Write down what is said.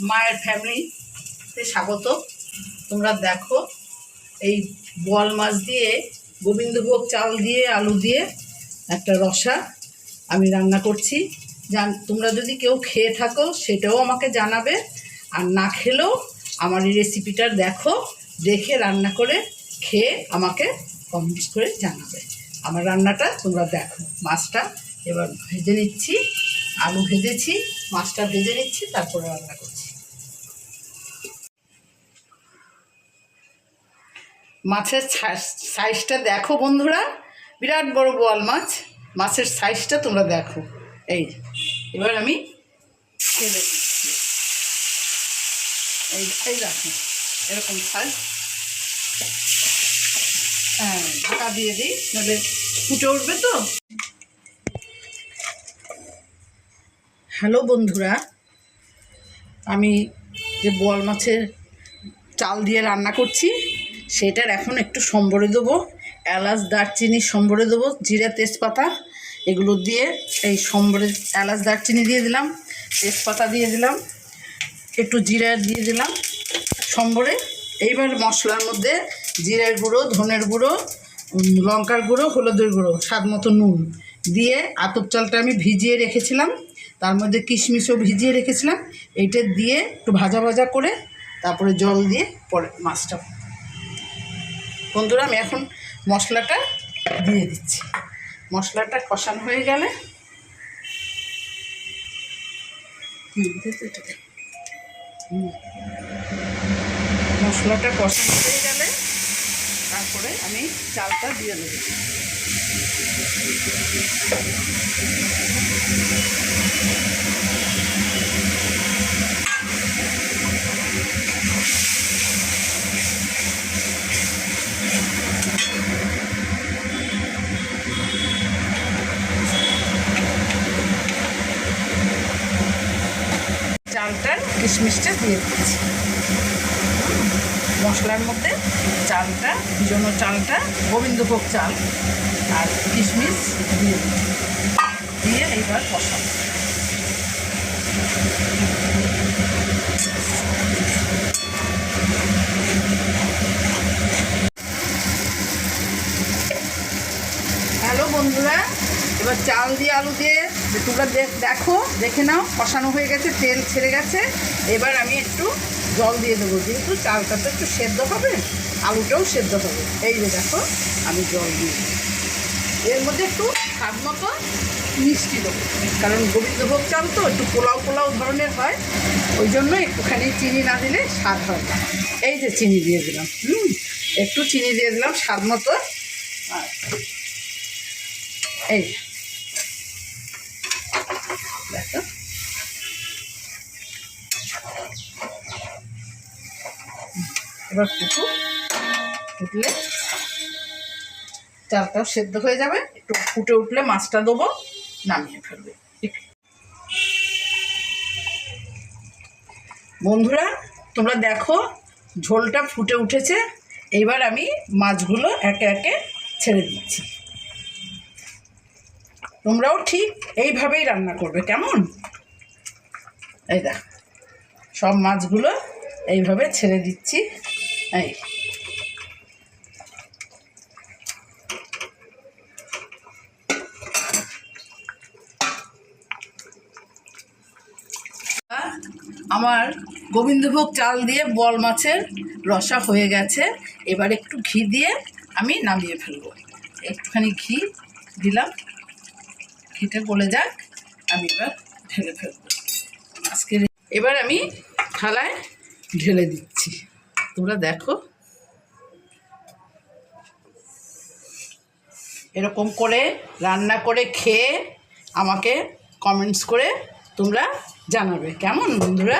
মায়ের ফ্যামিলিতে স্বাগত। তোমরা দেখো এই বোয়াল মাছ দিয়ে গোবিন্দভোগ চাল দিয়ে আলু দিয়ে একটা রসা আমি রান্না করছি। তোমরা যদি কেউ খেয়ে থাকো সেটাও আমাকে জানাবে, আর না খেলেও আমার এই রেসিপিটা দেখে রান্না করে খেয়ে আমাকে কমেন্টস করে জানাবে। আমার রান্নাটা তোমরা দেখো। মাছটা এবার ভেজে নিচ্ছি, আলু ভেজেছি, মাছটা ভেজে নিচ্ছি, তারপরে রান্না করছি। মাছের সাইজটা দেখো বন্ধুরা, বিরাট বড় বোয়াল মাছ। মাছের সাইজটা তোমরা দেখো। এই এবার আমি ছেড়ে দিচ্ছি। এই দেখো এরকম সাইজ। হ্যাঁ, ঢাকা দিয়ে দিই, নাহলে ফুটে উঠবে তো। হ্যালো বন্ধুরা, আমি যে বোয়াল মাছের চাল দিয়ে রান্না করছি সেটার এখন একটু সম্বরে দেবো। এলাচ, দারচিনি সম্বরে দেবো, জিরা, তেজপাতা এগুলো দিয়ে এই সম্বরে এলাচ দারচিনি দিয়ে দিলাম, তেজপাতা দিয়ে দিলাম, একটু জিরা দিয়ে দিলাম সম্বরে। এইবার মশলার মধ্যে জিরার গুঁড়ো, ধনের গুঁড়ো, লঙ্কার গুঁড়ো, হলুদের গুঁড়ো, স্বাদ মতো নুন দিয়ে আতপ চালটা আমি ভিজিয়ে রেখেছিলাম, তার মধ্যে কিশমিশও ভিজিয়ে রেখেছিলাম, এইটা দিয়ে একটু ভাজা ভাজা করে তারপরে জল দিয়ে পরে মাছটা। বন্ধুরা, আমি এখন মশলাটা দিয়ে দিচ্ছি। মশলাটা কষানো হয়ে গেলে মশলাটা কষানো হয়ে গেলে তারপরে আমি চালটা দিয়ে দেব। চালটার কিশমিশটা দিয়ে দিচ্ছি মশলার মধ্যে। চালটা ভিজানো চালটা, গোবিন্দভোগ চাল আর কিশমিশ দিয়ে দিচ্ছি, দিয়ে এইবার কষাবো। হ্যালো বন্ধুরা, এবার চাল দিয়ে আলু দিয়ে তোমরা দেখে নাও, কষানো হয়ে গেছে, তেল ছেড়ে গেছে। এবার আমি একটু জল দিয়ে দেবো, যেহেতু চালটা তো একটু সেদ্ধ হবে, আলুটাও সেদ্ধ হবে। এই যে দেখো, আমি জল দিয়ে দেবো। এর মধ্যে একটু স্বাদ মতো মিষ্টি দেবো, কারণ গোবিন্দভোগ চাল তো একটু পোলাও পোলাও ধরনের হয়, ওই জন্য একটুখানি চিনি না দিলে স্বাদ হয় না। এই যে চিনি দিয়ে দিলাম, একটু চিনি দিয়ে দিলাম স্বাদ মতো। আর এই দেখো, এবার ফুটলে চালটাও সেদ্ধ হয়ে যাবে। একটু ফুটে উঠলে মাছটা দেবো, নামিয়ে ফেলবে। বন্ধুরা, তোমরা দেখো ঝোলটা ফুটে উঠেছে। এইবার আমি মাছগুলো একে একে ছেড়ে দিচ্ছি। তোমরাও ঠিক এইভাবেই রান্না করবে, কেমন? এই দেখ, সব মাছগুলো এইভাবে ছেড়ে দিচ্ছি। এই আমার গোবিন্দভোগ চাল দিয়ে বোয়াল মাছের রসা হয়ে গেছে। এবার একটু ঘি দিয়ে আমি নামিয়ে ফেলবো। একটুখানি ঘি দিলাম, ঘিটা গলে যাক, আমি এবার ঢেলে ফেলবো আজকে। এবার আমি থালায় ঢেলে দিচ্ছি। তোমরা দেখো, এরকম করে রান্না করে খেয়ে আমাকে কমেন্টস করে তোমরা জানাবে, কেমন বন্ধুরা?